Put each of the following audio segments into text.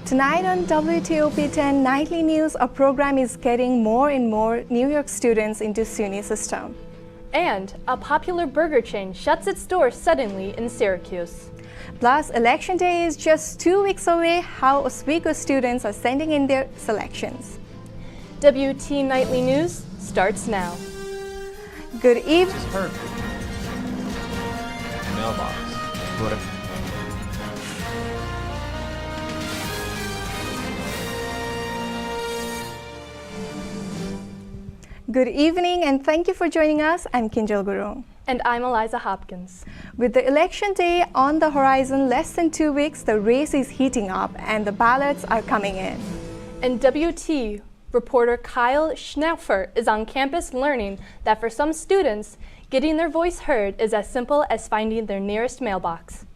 Tonight on WTOP-10 Nightly News, our program is getting more and more New York students into SUNY system. And a popular burger chain shuts its doors suddenly in Syracuse. Plus, Election Day is just 2 weeks away. How Oswego students are sending in their selections. WT Nightly News starts now. Good evening. This is her mailbox. Good evening and thank you for joining us. I'm Kinjal Guru. And I'm Eliza Hopkins. With the election day on the horizon, less than 2 weeks, the race is heating up and the ballots are coming in. And WT reporter Kyle Schnaufer is on campus learning that for some students, getting their voice heard is as simple as finding their nearest mailbox.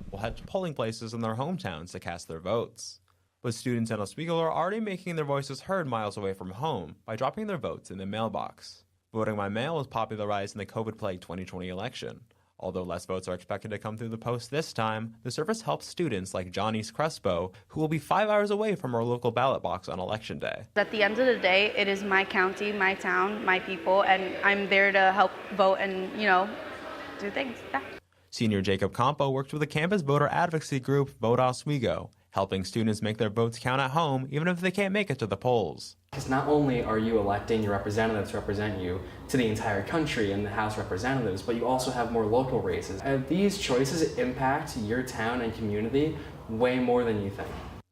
Will head to polling places in their hometowns to cast their votes. But students in Oswego are already making their voices heard miles away from home by dropping their votes in the mailbox. Voting by mail was popularized in the COVID-plagued 2020 election. Although less votes are expected to come through the post this time, the service helps students like Johnny's Crespo, who will be 5 hours away from our local ballot box on Election Day. At the end of the day, it is my county, my town, my people, and I'm there to help vote and, do things. Yeah. Senior Jacob Campo worked with the campus voter advocacy group Vote Oswego, helping students make their votes count at home even if they can't make it to the polls. Because not only are you electing your representatives to represent you to the entire country in the House of Representatives, but you also have more local races. And these choices impact your town and community way more than you think.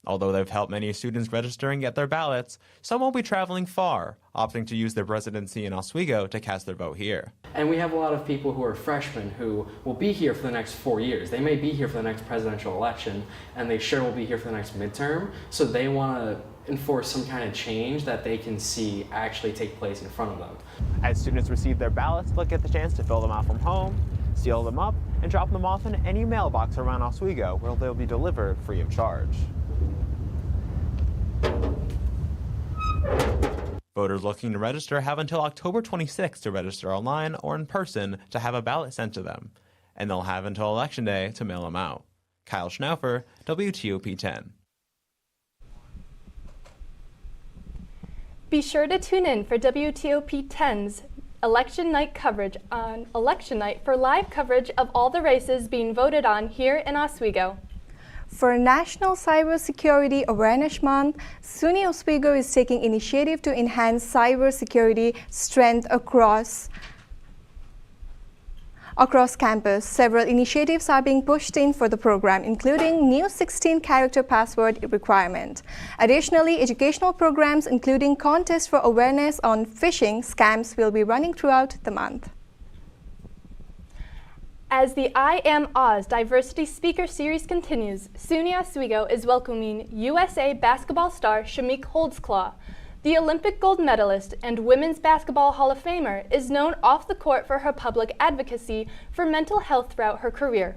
Although they've helped many students register and get their ballots, some won't be traveling far, opting to use their residency in Oswego to cast their vote here. And we have a lot of people who are freshmen who will be here for the next 4 years. They may be here for the next presidential election, and they sure will be here for the next midterm, so they want to enforce some kind of change that they can see actually take place in front of them. As students receive their ballots, they'll get the chance to fill them out from home, seal them up, and drop them off in any mailbox around Oswego where they'll be delivered free of charge. Voters looking to register have until October 26th to register online or in person to have a ballot sent to them, and they'll have until Election Day to mail them out. Kyle Schnaufer, WTOP-10. Be sure to tune in for WTOP-10's Election Night coverage on Election Night for live coverage of all the races being voted on here in Oswego. For National Cybersecurity Awareness Month, SUNY Oswego is taking initiative to enhance cybersecurity strength across campus. Several initiatives are being pushed in for the program, including new 16-character password requirement. Additionally, educational programs, including contests for awareness on phishing scams, will be running throughout the month. As the I Am Oz Diversity Speaker Series continues, SUNY Oswego is welcoming USA basketball star Shamik Holdsclaw. The Olympic gold medalist and Women's Basketball Hall of Famer is known off the court for her public advocacy for mental health throughout her career.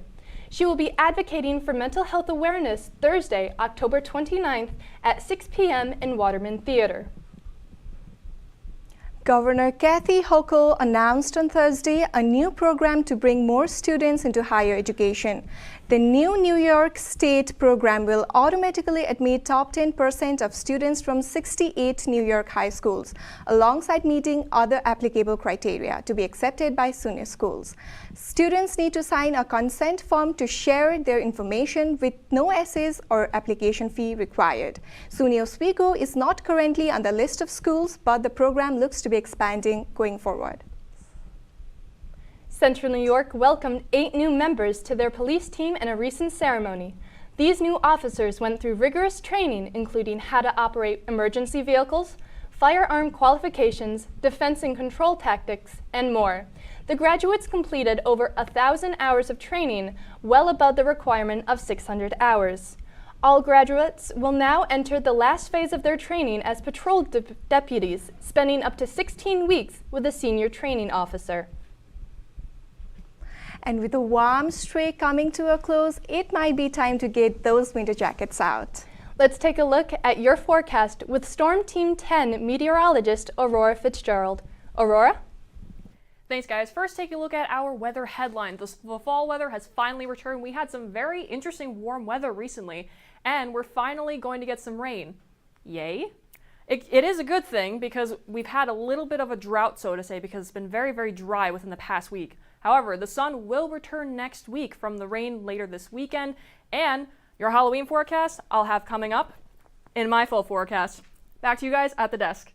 She will be advocating for mental health awareness Thursday, October 29th at 6 p.m. in Waterman Theater. Governor Kathy Hochul announced on Thursday a new program to bring more students into higher education. The new New York State program will automatically admit top 10% of students from 68 New York high schools, alongside meeting other applicable criteria to be accepted by SUNY schools. Students need to sign a consent form to share their information with no essays or application fee required. SUNY Oswego is not currently on the list of schools, but the program looks to be expanding going forward. Central New York welcomed 8 new members to their police team in a recent ceremony. These new officers went through rigorous training, including how to operate emergency vehicles, firearm qualifications, defense and control tactics, and more. The graduates completed over 1,000 hours of training, well above the requirement of 600 hours. All graduates will now enter the last phase of their training as patrol deputies, spending up to 16 weeks with a senior training officer. And with the warm streak coming to a close, it might be time to get those winter jackets out. Let's take a look at your forecast with Storm Team 10 meteorologist Aurora Fitzgerald. Aurora? Thanks, guys. First, take a look at our weather headline. The fall weather has finally returned. We had some very interesting warm weather recently, and we're finally going to get some rain. Yay. It is a good thing because we've had a little bit of a drought, so to say, because it's been very, very dry within the past week. However, the sun will return next week from the rain later this weekend, and your Halloween forecast I'll have coming up in my full forecast. Back to you guys at the desk.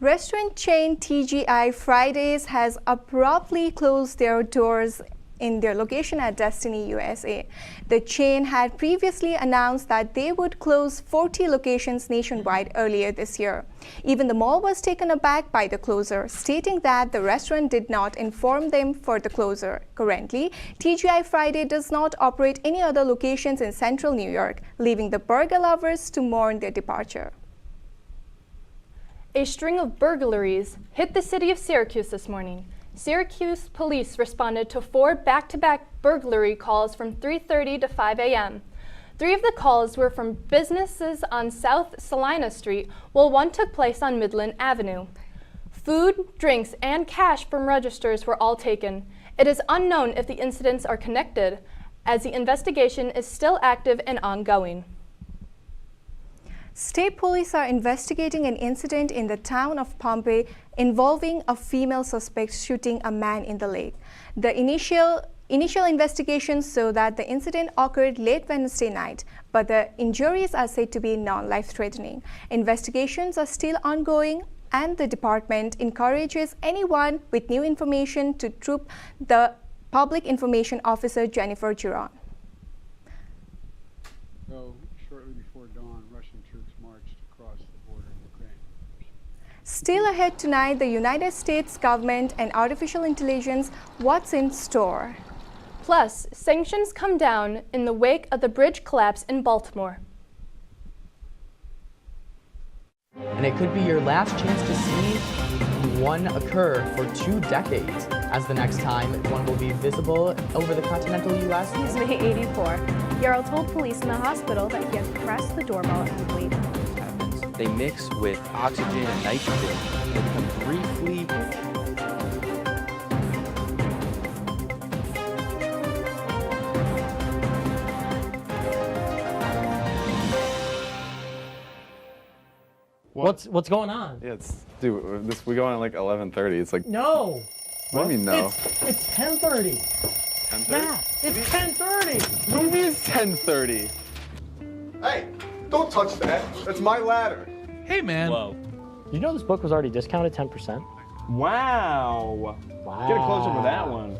Restaurant chain TGI Fridays has abruptly closed their doors in their location at Destiny, USA. The chain had previously announced that they would close 40 locations nationwide earlier this year. Even the mall was taken aback by the closure, stating that the restaurant did not inform them for the closure. Currently, TGI Friday does not operate any other locations in central New York, leaving the burger lovers to mourn their departure. A string of burglaries hit the city of Syracuse this morning. Syracuse police responded to 4 back-to-back burglary calls from 3:30 to 5 a.m. 3 of the calls were from businesses on South Salina Street, while 1 took place on Midland Avenue. Food, drinks, and cash from registers were all taken. It is unknown if the incidents are connected, as the investigation is still active and ongoing. State police are investigating an incident in the town of Pompey involving a female suspect shooting a man in the leg. The initial investigations show that the incident occurred late Wednesday night, but the injuries are said to be non-life-threatening. Investigations are still ongoing, and the department encourages anyone with new information to troop the Public Information Officer Jennifer Giron. Shortly before dawn, Russian troops marched across the border of Ukraine. Still ahead tonight, the United States government and artificial intelligence, what's in store? Plus, sanctions come down in the wake of the bridge collapse in Baltimore. And it could be your last chance to see one occur for 2 decades, as the next time one will be visible over the continental U.S. He's May 84. Yarrow told police in the hospital that he had pressed the doorbell and waited. They mix with oxygen and nitrogen and briefly What's going on? Yeah, we go on at like 11:30. It's like No. What do you mean no? It's 10:30. 10:30? Yeah, it's 10:30. What do you mean it's 10:30? Hey, don't touch that. That's my ladder. Hey, man. Whoa. You know this book was already discounted 10%? Wow. Wow. Get a close-up of that one.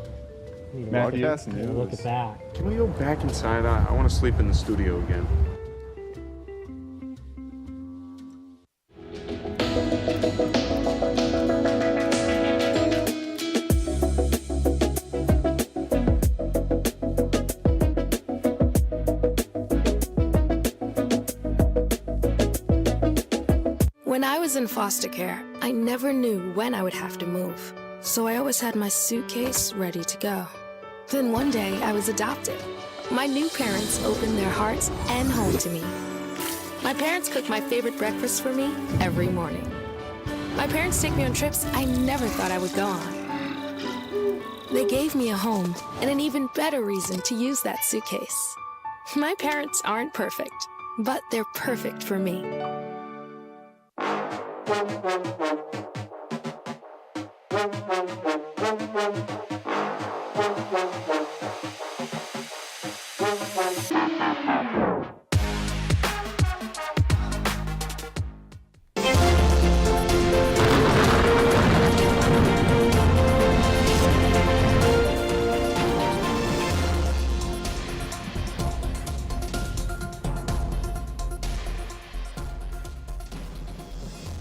Matthew, News. Look at that. Can we go back inside? I want to sleep in the studio again. When I was in foster care, I never knew when I would have to move, so I always had my suitcase ready to go. Then one day, I was adopted. My new parents opened their hearts and home to me. My parents cook my favorite breakfast for me every morning. My parents take me on trips I never thought I would go on. They gave me a home and an even better reason to use that suitcase. My parents aren't perfect, but they're perfect for me.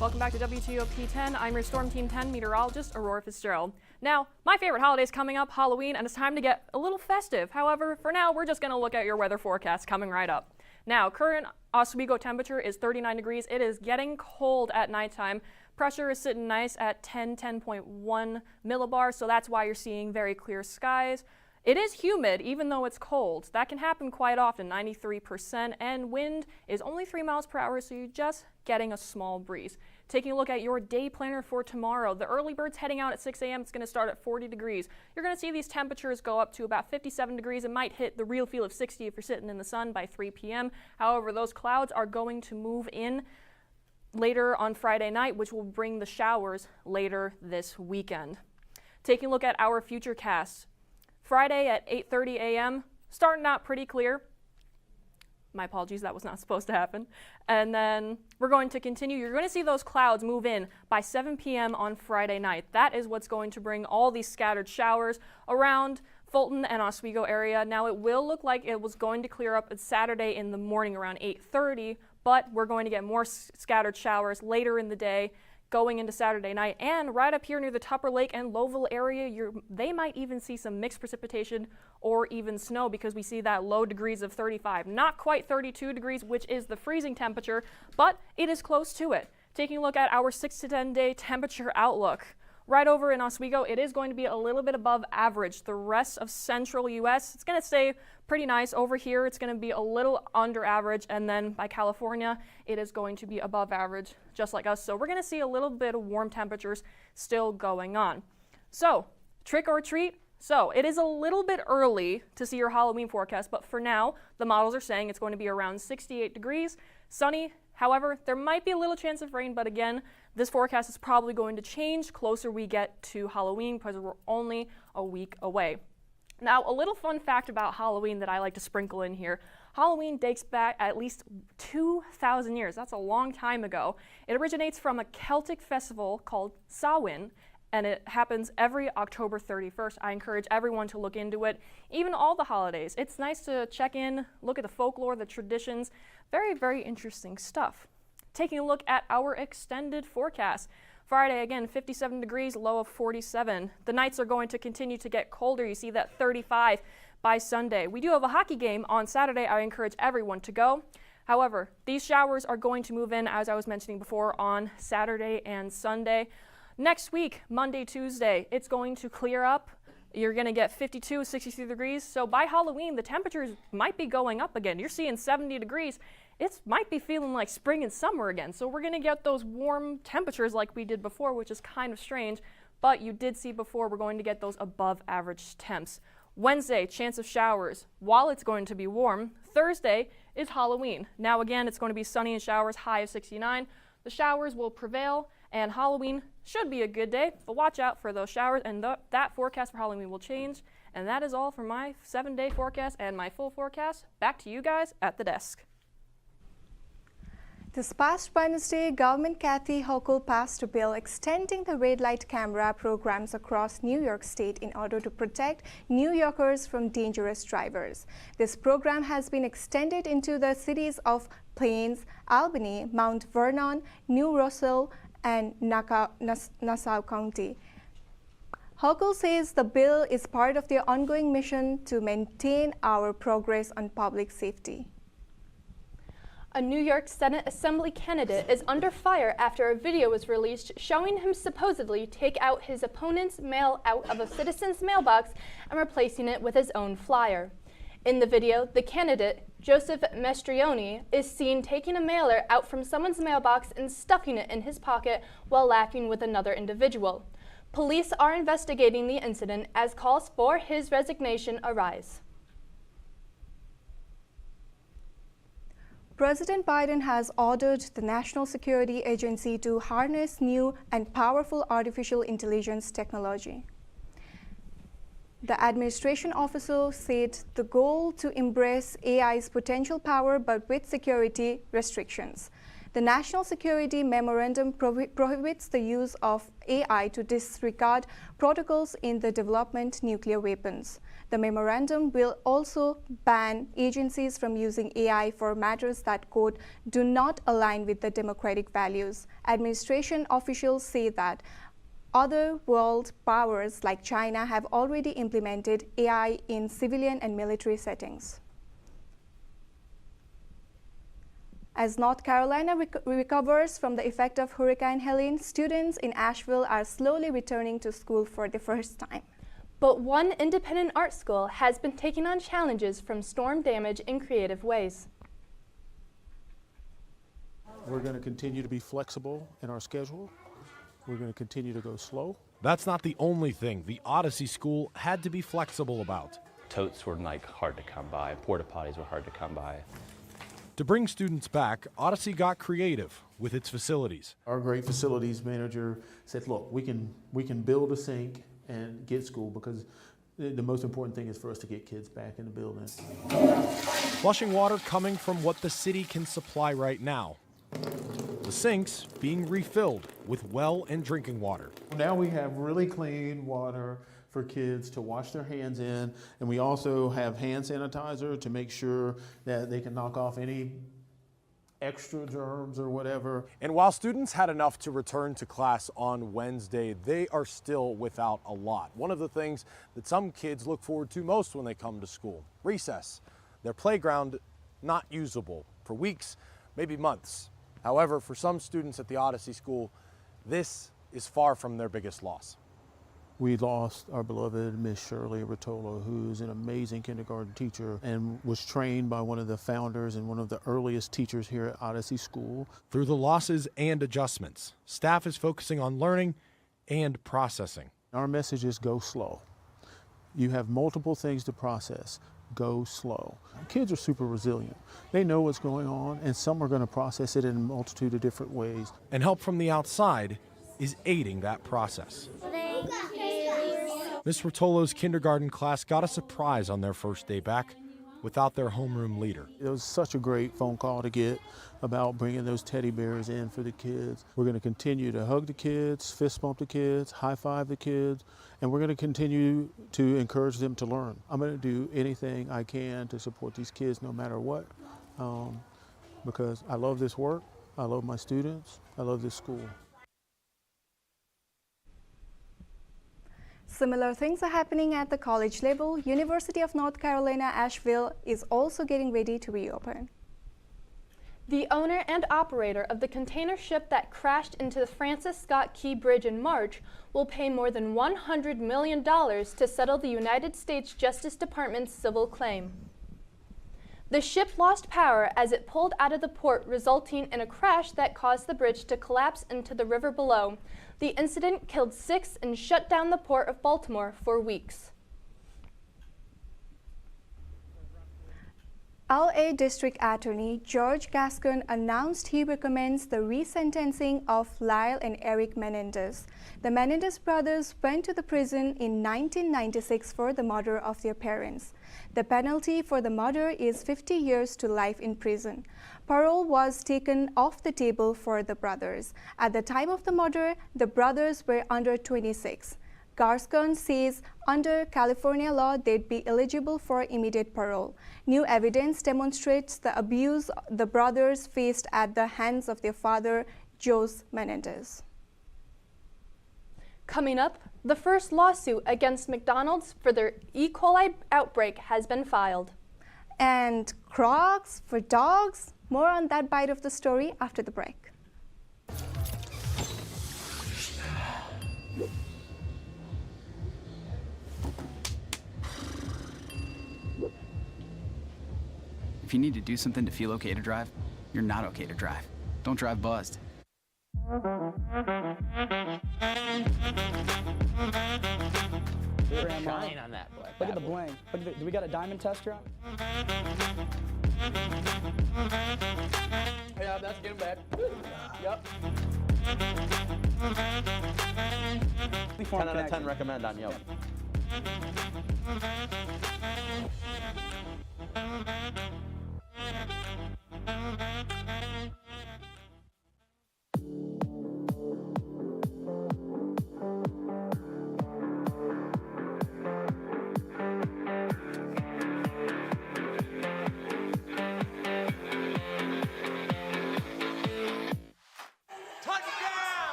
Welcome back to WTOP-10. I'm your Storm Team 10 meteorologist, Aurora Fitzgerald. Now, my favorite holiday is coming up, Halloween, and it's time to get a little festive. However, for now, we're just going to look at your weather forecast coming right up. Now, current Oswego temperature is 39 degrees. It is getting cold at nighttime. Pressure is sitting nice at 10.1 millibars, so that's why you're seeing very clear skies. It is humid, even though it's cold. That can happen quite often, 93%, and wind is only 3 miles per hour, so you're just getting a small breeze. Taking a look at your day planner for tomorrow, the early bird's heading out at 6 a.m. It's going to start at 40 degrees. You're going to see these temperatures go up to about 57 degrees. It might hit the real feel of 60 if you're sitting in the sun by 3 p.m. However, those clouds are going to move in later on Friday night, which will bring the showers later this weekend. Taking a look at our future cast, Friday at 8:30 a.m., starting out pretty clear. My apologies, that was not supposed to happen. And then we're going to continue. You're going to see those clouds move in by 7 p.m. on Friday night. That is what's going to bring all these scattered showers around Fulton and Oswego area. Now, it will look like it was going to clear up Saturday in the morning around 8:30, but we're going to get more scattered showers later in the day going into Saturday night. And right up here near the Tupper Lake and Lowville area, they might even see some mixed precipitation or even snow, because we see that low degrees of 35. Not quite 32 degrees, which is the freezing temperature, but it is close to it. Taking a look at our 6 to 10 day temperature outlook. Right over in Oswego, it is going to be a little bit above average. The rest of central U.S., it's going to stay pretty nice. Over here, it's going to be a little under average, and then by California, it is going to be above average, just like us. So we're going to see a little bit of warm temperatures still going on. So, trick or treat. So, it is a little bit early to see your Halloween forecast, but for now, the models are saying it's going to be around 68 degrees, sunny. However, there might be a little chance of rain, but again, this forecast is probably going to change closer we get to Halloween, because we're only a week away. Now, a little fun fact about Halloween that I like to sprinkle in here. Halloween dates back at least 2,000 years. That's a long time ago. It originates from a Celtic festival called Samhain, and it happens every October 31st. I encourage everyone to look into it, even all the holidays. It's nice to check in, look at the folklore, the traditions. Very, very interesting stuff. Taking a look at our extended forecast. Friday, again, 57 degrees, low of 47. The nights are going to continue to get colder. You see that 35 by Sunday. We do have a hockey game on Saturday. I encourage everyone to go. However, these showers are going to move in, as I was mentioning before, on Saturday and Sunday. Next week, Monday, Tuesday, it's going to clear up. You're going to get 52, 63 degrees. So by Halloween, the temperatures might be going up again. You're seeing 70 degrees. It might be feeling like spring and summer again. So we're going to get those warm temperatures like we did before, which is kind of strange. But you did see before, we're going to get those above average temps. Wednesday, chance of showers. While it's going to be warm, Thursday is Halloween. Now again, it's going to be sunny and showers, high of 69. The showers will prevail, and Halloween should be a good day, but watch out for those showers, and that forecast for Halloween will change. And that is all for my 7-day forecast and my full forecast. Back to you guys at the desk. This past Wednesday, Governor Kathy Hochul passed a bill extending the red light camera programs across New York State in order to protect New Yorkers from dangerous drivers. This program has been extended into the cities of Plains, Albany, Mount Vernon, New Rochelle, and Nassau County. Hochul says the bill is part of their ongoing mission to maintain our progress on public safety. A New York Senate Assembly candidate is under fire after a video was released showing him supposedly take out his opponent's mail out of a citizen's mailbox and replacing it with his own flyer. In the video, the candidate, Joseph Mastrioni, is seen taking a mailer out from someone's mailbox and stuffing it in his pocket while laughing with another individual. Police are investigating the incident as calls for his resignation arise. President Biden has ordered the National Security Agency to harness new and powerful artificial intelligence technology. The administration official said the goal to embrace AI's potential power but with security restrictions. The National Security Memorandum prohibits the use of AI to disregard protocols in the development nuclear weapons. The memorandum will also ban agencies from using AI for matters that, quote, do not align with the democratic values. Administration officials say that other world powers like China have already implemented AI in civilian and military settings. As North Carolina recovers from the effect of Hurricane Helene, students in Asheville are slowly returning to school for the first time. But one independent art school has been taking on challenges from storm damage in creative ways. We're going to continue to be flexible in our schedule. We're going to continue to go slow. That's not the only thing the Odyssey School had to be flexible about. Totes were like hard to come by. Porta potties were hard to come by. To bring students back, Odyssey got creative with its facilities. Our great facilities manager said, look, we can build a sink and get school, because the most important thing is for us to get kids back in the building. Flushing water coming from what the city can supply right now. The sinks being refilled with well and drinking water. Now we have really clean water for kids to wash their hands in, and we also have hand sanitizer to make sure that they can knock off any extra germs or whatever. And while students had enough to return to class on Wednesday, they are still without a lot. One of the things that some kids look forward to most when they come to school: recess. Their playground not usable for weeks, maybe months. However, for some students at the Odyssey School, this is far from their biggest loss. We lost our beloved Miss Shirley Rotolo, who's an amazing kindergarten teacher and was trained by one of the founders and one of the earliest teachers here at Odyssey School. Through the losses and adjustments, staff is focusing on learning and processing. Our message is go slow. You have multiple things to process. Go slow. Kids are super resilient. They know what's going on, and some are going to process it in a multitude of different ways. And help from the outside is aiding that process. Miss Rotolo's kindergarten class got a surprise on their first day back without their homeroom leader. It was such a great phone call to get about bringing those teddy bears in for the kids. We're going to continue to hug the kids, fist bump the kids, high five the kids, and we're going to continue to encourage them to learn. I'm going to do anything I can to support these kids no matter what, because I love this work, I love my students, I love this school. Similar things are happening at the college level. University of North Carolina, Asheville is also getting ready to reopen. The owner and operator of the container ship that crashed into the Francis Scott Key Bridge in March will pay more than $100 million to settle the United States Justice Department's civil claim. The ship lost power as it pulled out of the port, resulting in a crash that caused the bridge to collapse into the river below. The incident killed 6 and shut down the port of Baltimore for weeks. LA District Attorney George Gascon announced he recommends the resentencing of Lyle and Eric Menendez. The Menendez brothers went to the prison in 1996 for the murder of their parents. The penalty for the murder is 50 years to life in prison. Parole was taken off the table for the brothers. At the time of the murder, the brothers were under 26. Gascon says under California law, they'd be eligible for immediate parole. New evidence demonstrates the abuse the brothers faced at the hands of their father, Jose Menendez. Coming up, the first lawsuit against McDonald's for their E. coli outbreak has been filed. And Crocs for dogs? More on that bite of the story after the break. If you need to do something to feel okay to drive, you're not okay to drive. Don't drive buzzed. Shine on that boy. Look at the bling. Look at do we got a diamond tester on? Yeah, that's getting bad. Yep. 10 out of 10 recommend on Yelp.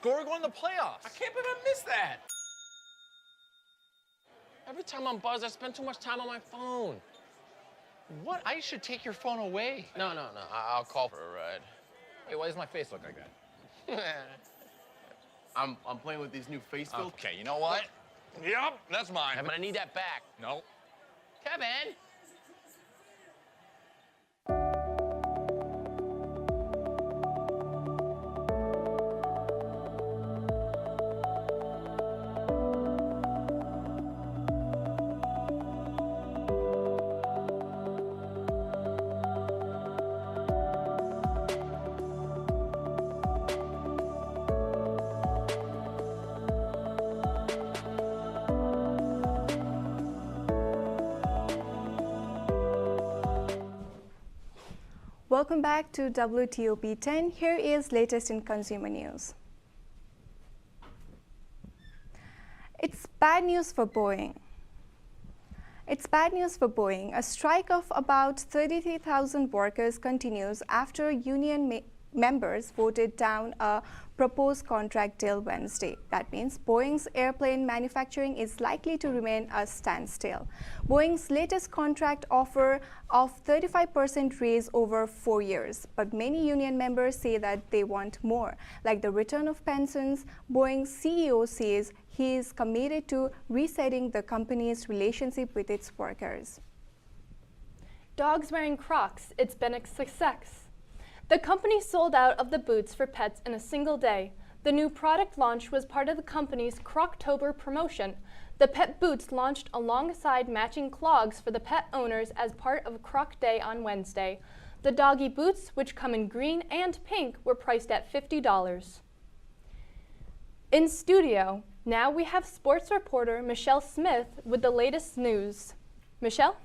We're going to the playoffs. I can't believe I missed that. Every time I'm buzzed, I spend too much time on my phone. What? I should take your phone away. No. I'll call for a ride. Hey, why does my face look like that? I'm playing with these new face filters. Okay, you know what? Yep, that's mine. I'm gonna need that back. No. Kevin! Welcome back to WTOP-10. Here is latest in consumer news. It's bad news for Boeing. It's bad news for Boeing. A strike of about 33,000 workers continues after union members voted down a proposed contract deal Wednesday. That means Boeing's airplane manufacturing is likely to remain a standstill. Boeing's latest contract offer of 35% raise over 4 years, but many union members say that they want more, like the return of pensions. Boeing's CEO says he is committed to resetting the company's relationship with its workers. Dogs wearing Crocs, it's been a success. The company sold out of the boots for pets in a single day. The new product launch was part of the company's Croctober promotion. The pet boots launched alongside matching clogs for the pet owners as part of Croc Day on Wednesday. The doggy boots, which come in green and pink, were priced at $50. In studio, now we have sports reporter Michelle Smith with the latest news. Michelle?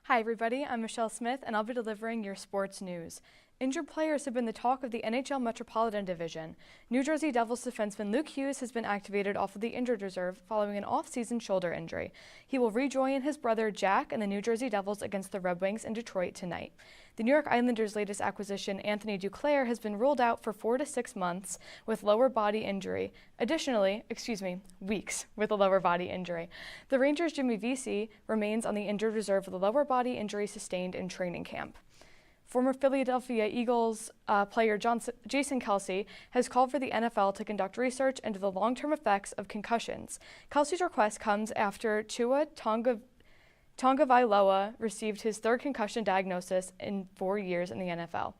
Hi everybody, I'm Michelle Smith and I'll be delivering your sports news. Injured players have been the talk of the NHL Metropolitan Division. New Jersey Devils defenseman Luke Hughes has been activated off of the injured reserve following an off-season shoulder injury. He will rejoin his brother Jack and the New Jersey Devils against the Red Wings in Detroit tonight. The New York Islanders' latest acquisition, Anthony Duclair, has been ruled out for 4 to 6 months with lower body injury. Weeks with a lower body injury. The Rangers' Jimmy Vesey remains on the injured reserve with a lower body injury sustained in training camp. Former Philadelphia Eagles player Jason Kelce has called for the NFL to conduct research into the long-term effects of concussions. Kelce's request comes after Tua Tagovailoa received his third concussion diagnosis in 4 years in the NFL.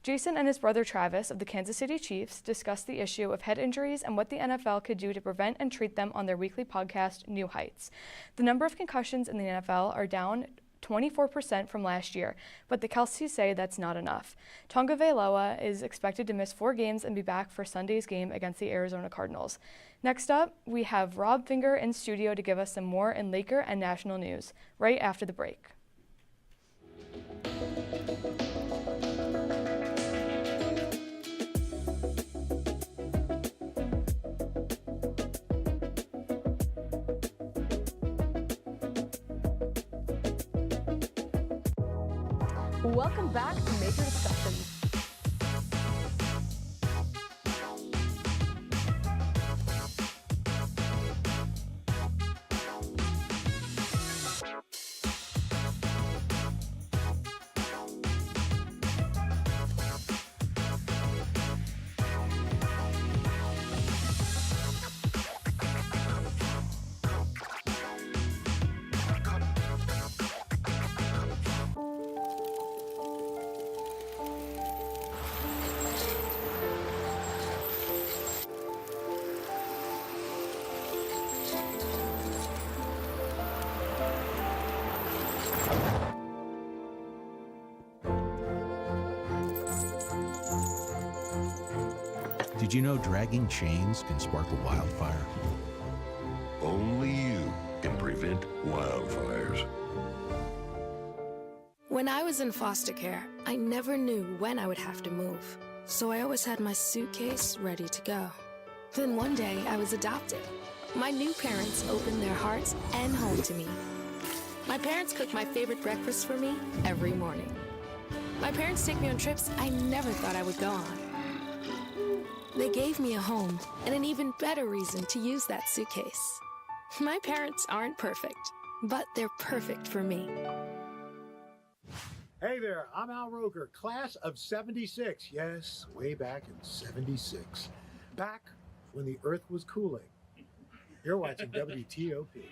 Jason and his brother Travis of the Kansas City Chiefs discussed the issue of head injuries and what the NFL could do to prevent and treat them on their weekly podcast, New Heights. The number of concussions in the NFL are down 24% from last year, but the Kelces say that's not enough. Tagovailoa is expected to miss 4 games and be back for Sunday's game against the Arizona Cardinals. Next up, we have Rob Finger in studio to give us some more in Laker and national news, right after the break. Welcome back to Major Discussions. Did you know dragging chains can spark a wildfire? Only you can prevent wildfires. When I was in foster care, I never knew when I would have to move. So I always had my suitcase ready to go. Then one day I was adopted. My new parents opened their hearts and home to me. My parents cook my favorite breakfast for me every morning. My parents take me on trips I never thought I would go on. They gave me a home and an even better reason to use that suitcase. My parents aren't perfect, but they're perfect for me. Hey there, I'm Al Roker, class of 76. Yes, way back in 76. Back when the earth was cooling. You're watching WTOP.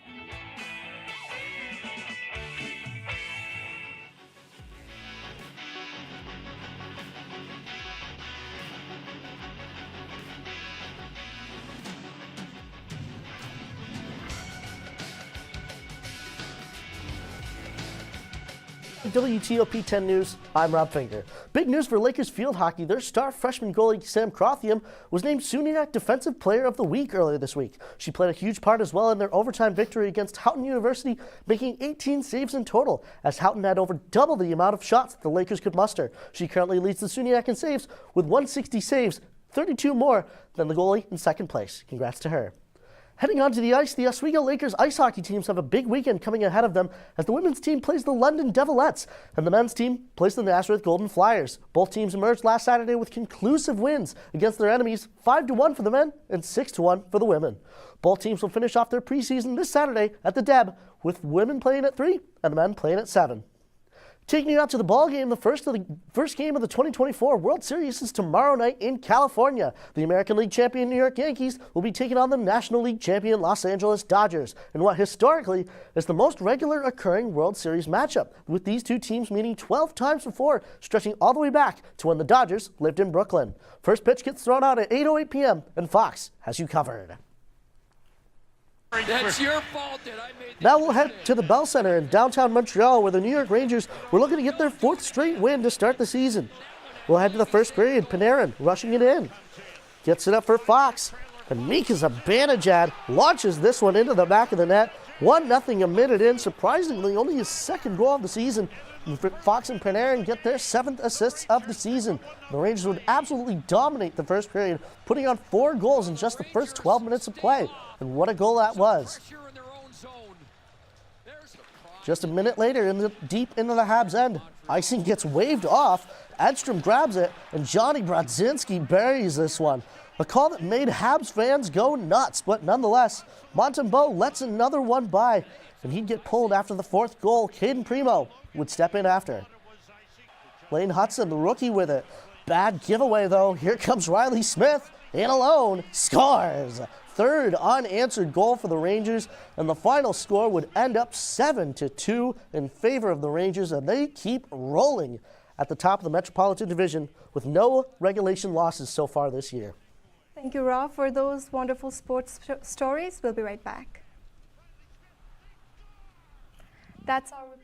WTOP-10 News, I'm Rob Finger. Big news for Lakers field hockey. Their star freshman goalie Sam Crothiam was named SUNYAC Defensive Player of the Week earlier this week. She played a huge part as well in their overtime victory against Houghton University, making 18 saves in total, as Houghton had over double the amount of shots that the Lakers could muster. She currently leads the SUNYAC in saves with 160 saves, 32 more than the goalie in second place. Congrats to her. Heading onto the ice, the Oswego Lakers ice hockey teams have a big weekend coming ahead of them as the women's team plays the London Devilettes and the men's team plays the Nazareth Golden Flyers. Both teams emerged last Saturday with conclusive wins against their enemies, 5-1 for the men and 6-1 for the women. Both teams will finish off their preseason this Saturday at the Deb, with women playing at 3 and the men playing at 7. Taking you out to the ball game, the first game of the 2024 World Series is tomorrow night in California. The American League champion New York Yankees will be taking on the National League champion Los Angeles Dodgers in what historically is the most regular occurring World Series matchup, with these two teams meeting 12 times before, stretching all the way back to when the Dodgers lived in Brooklyn. First pitch gets thrown out at 8:08 p.m. and Fox has you covered. That's your fault that I made that. Now we'll head to the Bell Center in downtown Montreal, where the New York Rangers were looking to get their 4th straight win to start the season. We'll head to the first period. Panarin rushing it in. Gets it up for Fox. And Mika Zibanejad launches this one into the back of the net. 1-0 a minute in. Surprisingly, only his second goal of the season. Fox and Panarin get their 7th assists of the season. The Rangers would absolutely dominate the first period, putting on 4 goals in just the first 12 minutes of play. And what a goal that was. Just a minute later, deep into the Habs' end, icing gets waved off. Edstrom grabs it, and Johnny Brodzinski buries this one. A call that made Habs fans go nuts, but nonetheless, Montembeault lets another one by, and he'd get pulled after the 4th goal. Caden Primo would step in after. Lane Hudson, the rookie, with it. Bad giveaway, though. Here comes Riley Smith, in alone, scores. 3rd unanswered goal for the Rangers, and the final score would end up 7-2 in favor of the Rangers, and they keep rolling at the top of the Metropolitan Division with no regulation losses so far this year. Thank you, Rob, for those wonderful sports stories. We'll be right back. That's our report.